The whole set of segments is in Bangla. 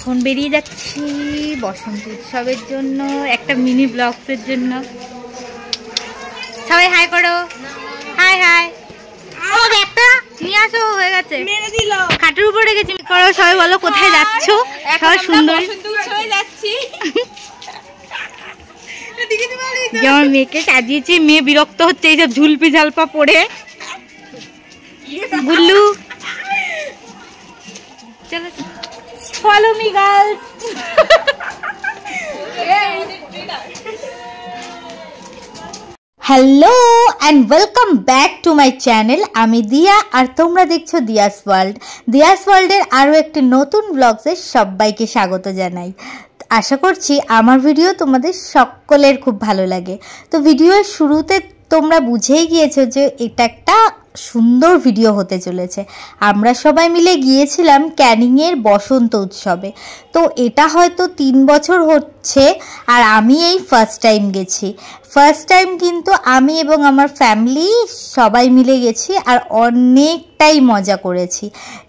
এখন বেরিয়ে যাচ্ছি বসন্ত উৎসবের জন্য, একটা মিনি ব্লগসের জন্য। সবাই হাই করো, হাই হাই। ও ব্যাগটা নিয়ে আসো, হয়ে গেছে, খাটের উপরে গেছি। করো সবাই, বলো কোথায় যাচ্ছ? সবাই সুন্দর যাচ্ছি। যেমন মেয়েকে সাজিয়েছি, মেয়ে বিরক্ত হচ্ছে এইসব ঝুলপি ঝালপা পরে। গুল্লু চলো, follow me girls. Hello and welcome back to my channel. আমি দিয়া আর তোমরা দেখছো দিয়াস ওয়ার্ল্ড। দিয়াস ওয়ার্ল্ডের আরও একটি নতুন ব্লগসে সবাইকে স্বাগত জানাই। আশা করছি আমার ভিডিও তোমাদের সকলের খুব ভালো লাগে। তো ভিডিওর শুরুতে তোমরা বুঝেই গিয়েছো যে এটা একটা সুন্দর ভিডিও হতে চলেছে। আমরা সবাই মিলে গিয়েছিলাম ক্যানিংয়ের বসন্ত উৎসবে। তো এটা হয়তো 3 বছর হচ্ছে, আর আমি এই ফার্স্ট টাইম গেছি। ফার্স্ট টাইম কিন্তু আমি এবং আমার ফ্যামিলি সবাই মিলে গেছি, আর অনেকটাই মজা করেছি।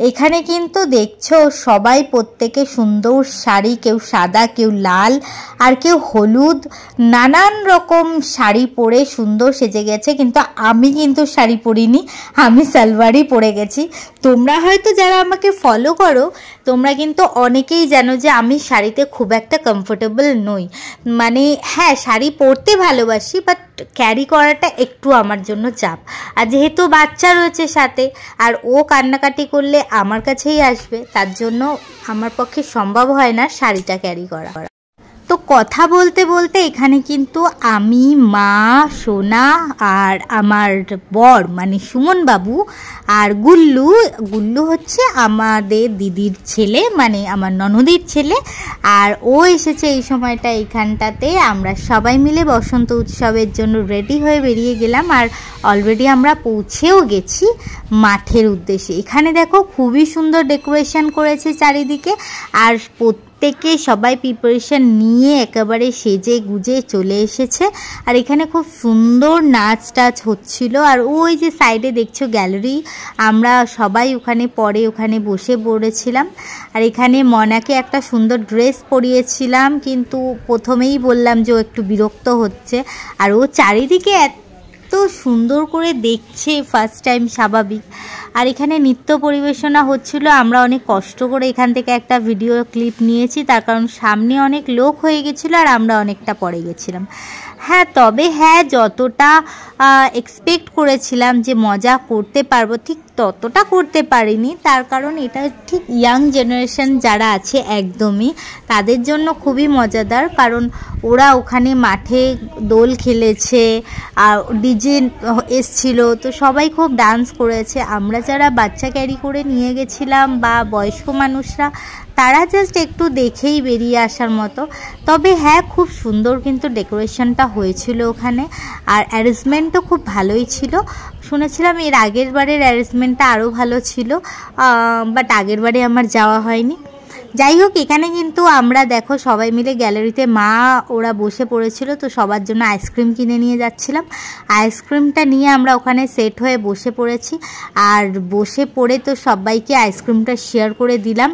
এখানে কিন্তু দেখছো সবাই প্রত্যেকে সুন্দর শাড়ি, কেউ সাদা, কেউ লাল, আর কেউ হলুদ, নানান রকম শাড়ি পরে সুন্দর সেজে গেছে। কিন্তু আমি কিন্তু শাড়ি পরিনি, আমি সালোয়ারই পরে গেছি। তোমরা হয়তো যারা আমাকে ফলো করো তোমরা কিন্তু অনেকেই জানো যে আমি শাড়িতে খুব একটা কমফোর্টেবল নই। মানে হ্যাঁ, শাড়ি পরতে ভালোবাসি, বাট ক্যারি করাটা একটু আমার জন্য চাপ। আর যেহেতু বাচ্চা রয়েছে সাথে, আর ও কান্নাকাটি করলে আমার কাছেই আসবে, তার জন্য আমার পক্ষে সম্ভব হয় না শাড়িটা ক্যারি করা। তো কথা বলতে বলতে এখানে কিন্তু আমি, মা, সোনা আর আমার বর মানে সুমন বাবু আর গুল্লু হচ্ছে আমাদের দিদির ছেলে, মানে আমার ননদির ছেলে। আর ও এসেছে এই সময়টা এইখানটাতে। আমরা সবাই মিলে বসন্ত উৎসবের জন্য রেডি হয়ে বেরিয়ে গেলাম, আর অলরেডি আমরা পৌঁছেও গেছি মাঠের উদ্দেশ্যে। এখানে দেখো খুবই সুন্দর ডেকোরেশন করেছে চারিদিকে, আর প্রত্যেকে সবাই প্রিপারেশন নিয়ে একেবারে সেজে গুজে চলে এসেছে। আর এখানে খুব সুন্দর নাচ টাচ হচ্ছিল। আর ওই যে সাইডে দেখছো গ্যালারি, আমরা সবাই ওখানে বসে পড়েছিলাম। আর এখানে মনাকে একটা সুন্দর ড্রেস পরিয়েছিলাম, কিন্তু প্রথমেই বললাম যে ও একটু বিরক্ত হচ্ছে, আর ও চারিদিকে এত সুন্দর করে দেখছে ফার্স্ট টাইম, স্বাভাবিক। আর এখানে নৃত্য পরিবেশনা হচ্ছিল। আমরা অনেক কষ্ট করে এখান থেকে একটা ভিডিও ক্লিপ নিয়েছি, তার কারণ সামনে অনেক লোক হয়ে গেছিলো আর আমরা অনেকটা পরে গেছিলাম। হ্যাঁ, তবে হ্যাঁ, যতটা এক্সপেক্ট করেছিলাম যে মজা করতে পারবো ঠিক ততটা করতে পারিনি। তার কারণ এটা ঠিক ইয়াং জেনারেশন যারা আছে একদমই, তাদের জন্য খুবই মজাদার। কারণ ওরা ওখানে মাঠে দোল খেলেছে, আর ডিজে এসছিল, তো সবাই খুব ডান্স করেছে। আমরা যারা বাচ্চা ক্যারি করে নিয়ে গেছিলাম বা বয়স্ক মানুষরা, তারা জাস্ট একটু দেখেই বেরিয়ে আসার মতো। তবে হ্যাঁ, খুব সুন্দর কিন্তু ডেকোরেশনটা হয়েছিল ওখানে, আর অ্যারেঞ্জমেন্টও খুব ভালোই ছিল। শুনেছিলাম এর আগের বারের অ্যারেঞ্জমেন্টটা আরও ভালো ছিল, বাট আগের বারে আমার যাওয়া হয়নি। যাই হোক, এখানে কিন্তু আমরা দেখো সবাই মিলে গ্যালারিতে মা ওরা বসে পড়েছিল, তো সবার জন্য আইসক্রিম কিনে নিয়ে যাচ্ছিলাম। আইসক্রিমটা নিয়ে আমরা ওখানে সেট হয়ে বসে পড়েছি, আর বসে পড়ে তো সবাইকে আইসক্রিমটা শেয়ার করে দিলাম।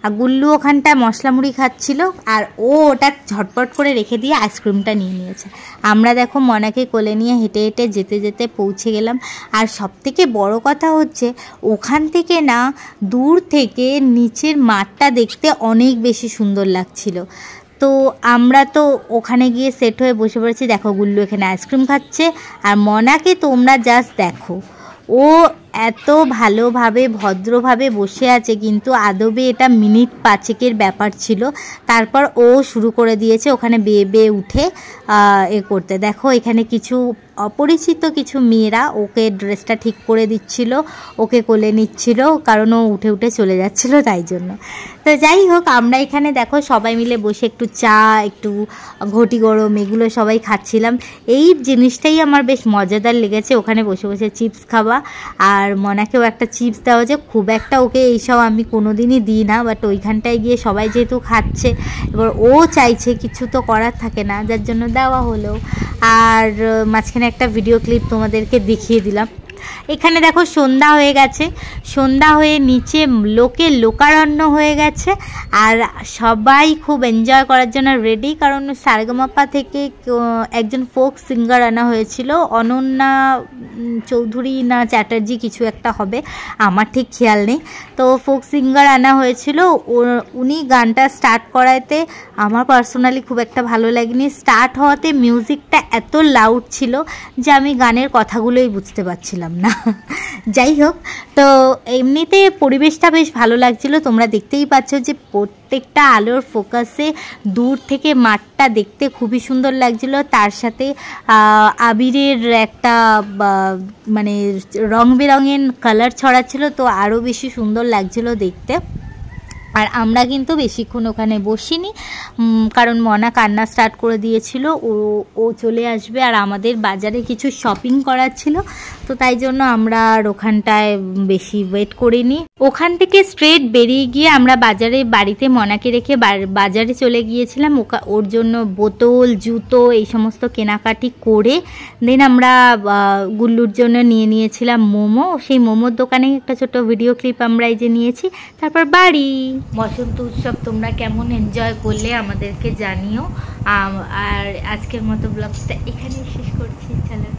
আর গুল্লু ওখানটায় মশলা মুড়ি খাচ্ছিল, আর ও ওটা ঝটপট করে রেখে দিয়ে আইসক্রিমটা নিয়ে নিয়েছে। আমরা দেখো মনাকে কোলে নিয়ে হেঁটে হেঁটে যেতে যেতে পৌঁছে গেলাম। আর সবথেকে বড় কথা হচ্ছে ওখান থেকে না, দূর থেকে নিচের মাঠটা দেখতে অনেক বেশি সুন্দর লাগছিল। তো আমরা তো ওখানে গিয়ে সেট হয়ে বসে পড়েছি। দেখো গুল্লু এখানে আইসক্রিম খাচ্ছে, আর মনাকে তোমরা জাস্ট দেখো, ও এত ভালোভাবে ভদ্রভাবে বসে আছে, কিন্তু আদবে এটা মিনিট 5-এর ব্যাপার ছিল। তারপর ও শুরু করে দিয়েছে ওখানে বেয়ে বেয়ে উঠে করতে। দেখো এখানে কিছু অপরিচিত কিছু মেয়েরা ওকে ড্রেসটা ঠিক করে দিচ্ছিল, ওকে কোলে নিচ্ছিল, কারণ ও উঠে উঠে চলে যাচ্ছিল তাই জন্য। তো যাই হোক, আমরা এখানে দেখো সবাই মিলে বসে একটু চা, একটু ঘটি গরম, এগুলো সবাই খাচ্ছিলাম। এই জিনিসটাই আমার বেশ মজাদার লেগেছে, ওখানে বসে বসে চিপস খাওয়া। আর মনাকেও একটা চিপস দেওয়া, যে খুব একটা ওকে এইসব আমি কোনো দিনই দিই না, বাট ওইখানটায় গিয়ে সবাই যেহেতু খাচ্ছে, এবার ও চাইছে, কিছু তো করার থাকে না, যার জন্য দেওয়া হলো। আর মাঝখানে একটা ভিডিও ক্লিপ তোমাদেরকে দেখিয়ে দিলাম। এখানে দেখো সন্ধ্যা হয়ে গেছে, সন্ধ্যা হয়ে নিচে লোকারণ্য হয়ে গেছে, আর সবাই খুব এনজয় করার জন্য রেডি। কারণ সারেগামাপা থেকে একজন ফোক সিঙ্গার আনা হয়েছিল, অনন্যা চৌধুরী না চ্যাটার্জি কিছু একটা হবে, আমার ঠিক খেয়াল নেই। তো ফোক সিঙ্গার আনা হয়েছিল, উনি গানটা স্টার্ট করাইতে আমার পার্সোনালি খুব একটা ভালো লাগেনি। স্টার্ট হওয়াতে মিউজিকটা এত লাউড ছিল যে আমি গানের কথাগুলোই বুঝতে পারছিলাম না। যাই হোক, তো এমনিতে পরিবেশটা বেশ ভালো লাগছিল। তোমরা দেখতেই পাচ্ছ যে প্রত্যেকটা আলোর ফোকাসে দূর থেকে মাঠটা দেখতে খুবই সুন্দর লাগছিল। তার সাথে আবিরের একটা মানে রং বেরঙের কালার ছড়াচ্ছিল, তো আরও বেশি সুন্দর লাগছিল দেখতে। আর আমরা কিন্তু বেশিক্ষণ ওখানে বসিনি, কারণ মনা কান্না স্টার্ট করে দিয়েছিল, ও চলে আসবে। আর আমাদের বাজারে কিছু শপিং করার ছিল, তো তাই জন্য আমরা আর ওখানটায় বেশি ওয়েট করিনি। ওখান থেকে স্ট্রেট বেরিয়ে গিয়ে আমরা বাড়িতে মনাকে রেখে বাজারে চলে গিয়েছিলাম। ওর জন্য বোতল, জুতো এই সমস্ত কেনাকাটি করে দেন আমরা গুল্লুর জন্য নিয়েছিলাম মোমো। সেই মোমোর দোকানে একটা ছোট ভিডিও ক্লিপ আমরা এই যে নিয়েছি। তারপর বাড়ি। বসন্ত উৎসব তোমরা কেমন এনজয় করলে আমাদেরকে জানিও। আর আজকের মতো ব্লগটা এখানেই শেষ করছি। চলো।